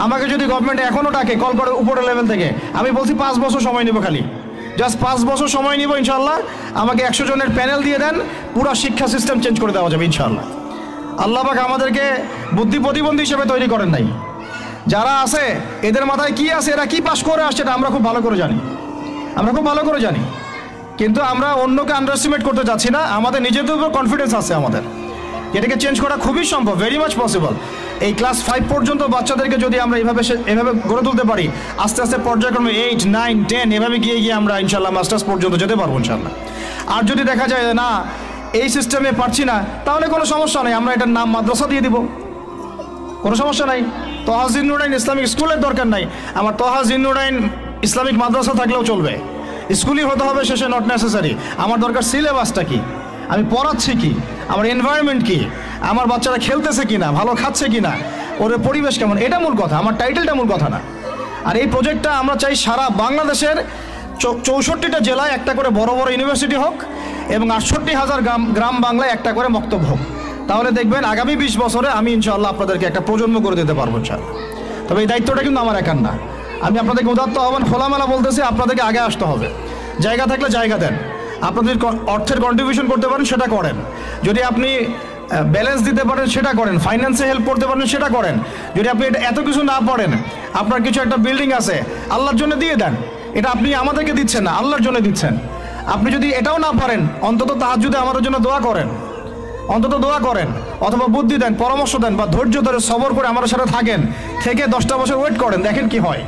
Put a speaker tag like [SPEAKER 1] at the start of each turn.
[SPEAKER 1] আমাকে যদি গভর্নমেন্ট এখনও ডাকে কল করে উপরের লেভেল থেকে, আমি বলছি 5 বছর সময় নেব, খালি জাস্ট 5 বছর সময় নিব ইনশাল্লাহ। আমাকে 100 জনের প্যানেল দিয়ে দেন, পুরো শিক্ষা সিস্টেম চেঞ্জ করে দেওয়া যাবে ইনশাল্লাহ। আল্লাহ পাক আমাদেরকে বুদ্ধি প্রতিবন্ধী হিসেবে তৈরি করেন নাই। যারা আছে এদের মাথায় কি আছে, এরা কি পাশ করে আসছে, এটা আমরা খুব ভালো করে জানি, কিন্তু আমরা অন্যকে আন্ডারএস্টিমেট করতে যাচ্ছি না। আমাদের নিজেদের উপর কনফিডেন্স আছে আমাদের, এটাকে চেঞ্জ করা খুবই সম্ভব, ভেরি মাচ পসিবল। এই ক্লাস 5 পর্যন্ত বাচ্চাদেরকে যদি আমরা এভাবে গড়ে তুলতে পারি, আস্তে আস্তে পর্যায়ক্রমে 8, 9, 10 এভাবে গিয়ে আমরা ইনশাল্লাহ মাস্টার্স পর্যন্ত যেতে পারবো ইনশাল্লাহ। আর যদি দেখা যায় না এই সিস্টেমে পারছি না, তাহলে কোনো সমস্যা নেই, আমরা এটার নাম মাদ্রাসা দিয়ে দিব, কোনো সমস্যা নাই। তোহা জিন্নুরাইন ইসলামিক স্কুলের দরকার নাই, আমার তোহা জিন্নুরাইন ইসলামিক মাদ্রাসা থাকলেও চলবে, স্কুলই হতে হবে শেষে, নট নেসেসারি। আমার দরকার সিলেবাসটা কি, আমি পড়াচ্ছি কি, আমার এনভায়রনমেন্ট কি, আমার বাচ্চারা খেলতেছে কিনা, ভালো খাচ্ছে কিনা, ওর পরিবেশ কেমন, এটা মূল কথা, আমার টাইটেলটা মূল কথা না। আর এই প্রজেক্টটা আমরা চাই সারা বাংলাদেশের 64টা জেলায় একটা করে বড় বড় ইউনিভার্সিটি হোক এবং 68,000 গ্রাম বাংলায় একটা করে মক্তব হোক। তাহলে দেখবেন আগামী 20 বছরে আমি ইনশাআল্লাহ আপনাদেরকে একটা প্রজন্ম করে দিতে পারবো ইনশাআল্লাহ। তবে এই দায়িত্বটা কিন্তু আমার একার না, আমি আপনাদেরকে উদাত্ত আহ্বান খোলামেলা বলতেছি, আপনাদেরকে আগে আসতে হবে। জায়গা থাকলে জায়গা দেন, আপনাদের অর্থের কন্ট্রিবিউশন করতে পারেন সেটা করেন, যদি আপনি ব্যালেন্স দিতে পারেন সেটা করেন, ফাইন্যান্সে হেল্প করতে পারেন সেটা করেন। যদি আপনি এত কিছু না পারেন, আপনার কিছু একটা বিল্ডিং আছে আল্লাহর জন্য দিয়ে দেন, এটা আপনি আমাদেরকে দিচ্ছেন না, আল্লাহর জন্য দিচ্ছেন। আপনি যদি এটাও না পারেন, অন্তত তাহাজ্জুদে আমাদের জন্য দোয়া করেন, অথবা বুদ্ধি দেন, পরামর্শ দেন, বা ধৈর্য ধরে সবর করে আমাদের সাথে থাকেন, থেকে 10টা বছর ওয়েট করেন, দেখেন কি হয়।